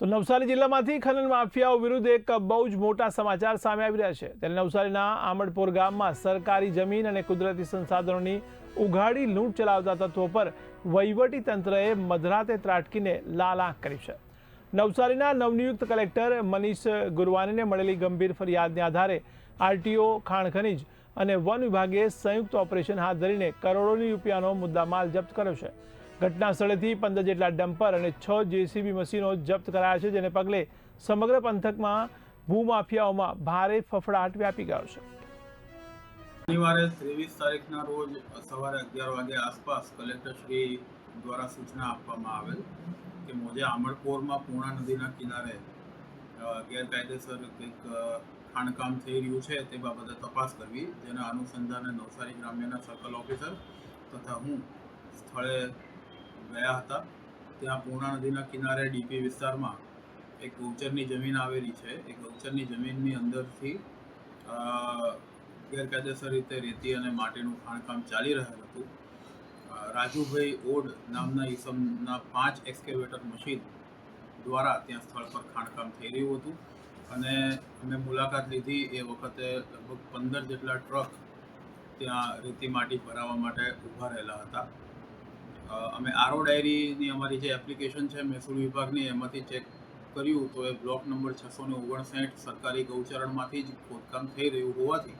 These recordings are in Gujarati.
તો નવસારી જિલ્લામાંથી ખનન માફિયાઓ વિરુદ્ધ એક બહુ જ મોટા સમાચાર સામે આવી રહ્યા છે। ત્યારે નવસારીના આમડપોર ગામમાં સરકારી જમીન અને કુદરતી સંસાધનોની ઉઘાડી લૂંટ ચલાવતા તત્વો પર વહીવટી તંત્રએ મધરાતે ત્રાટકીને લાલ આંખ કરી છે। નવસારીના નવનિયુક્ત કલેક્ટર મનીષ ગુરવાનીને મળેલી ગંભીર ફરિયાદને આધારે આરટીઓ, ખાણ ખનીજ અને વન વિભાગે સંયુક્ત ઓપરેશન હાથ ધરીને કરોડોની રૂપિયાનો મુદ્દામાલ જપ્ત કર્યો છે। ઘટના સ્થળેથી 15 જેટલા ડમ્પર અને 6 જેસીબી મશીનો જપ્ત કરાયા છે, જેને પગલે સમગ્ર પંથકમાં ભૂમાફિયાઓમાં ભારે ફફડાટ વ્યાપી ગયો છે। શનિવારે 23 તારીખના રોજ સવારે 11 વાગે આસપાસ કલેક્ટરશ્રી દ્વારા સૂચના આપવામાં આવેલ કે મોજે આમડપોરમાં પૂર્ણા નદીના કિનારે ગેરકાયદેસર કંઈક ખાણકામ થઈ રહ્યું છે તે બાબતે તપાસ કરવી, જેના અનુસંધાને નવસારી ગ્રામ્યના સર્કલ ઓફિસર તથા હું સ્થળે ગયા હતા। ત્યાં પૂર્ણા નદીના કિનારે ડીપી વિસ્તારમાં એક ગૌચરની જમીન આવેલી છે। એ ગૌચરની જમીનની અંદરથી ગેરકાયદેસર રીતે રેતી અને માટીનું ખાણકામ ચાલી રહેલ હતું। રાજુભાઈ ઓડ નામના ઈસમના 5 એક્સકેવેટર મશીન દ્વારા ત્યાં સ્થળ પર ખાણકામ થઈ રહ્યું હતું અને અમે મુલાકાત લીધી। એ વખતે લગભગ 15 જેટલા ટ્રક ત્યાં રેતી માટી ભરાવવા માટે ઊભા રહેલા હતા। અમે આરઓ ડાયરીની અમારી જે એપ્લિકેશન છે મહેસૂલ વિભાગની, એમાંથી ચેક કર્યું તો એ બ્લોક નંબર 659 સરકારી ગૌચરણમાંથી જ ખોદકામ થઈ રહ્યું હોવાથી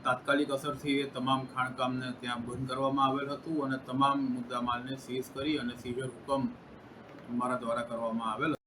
તાત્કાલિક અસરથી એ તમામ ખાણકામને ત્યાં બંધ કરવામાં આવેલ હતું અને તમામ મુદ્દામાલને સીઝ કરી અને સીઝર હુકમ અમારા દ્વારા કરવામાં આવેલ।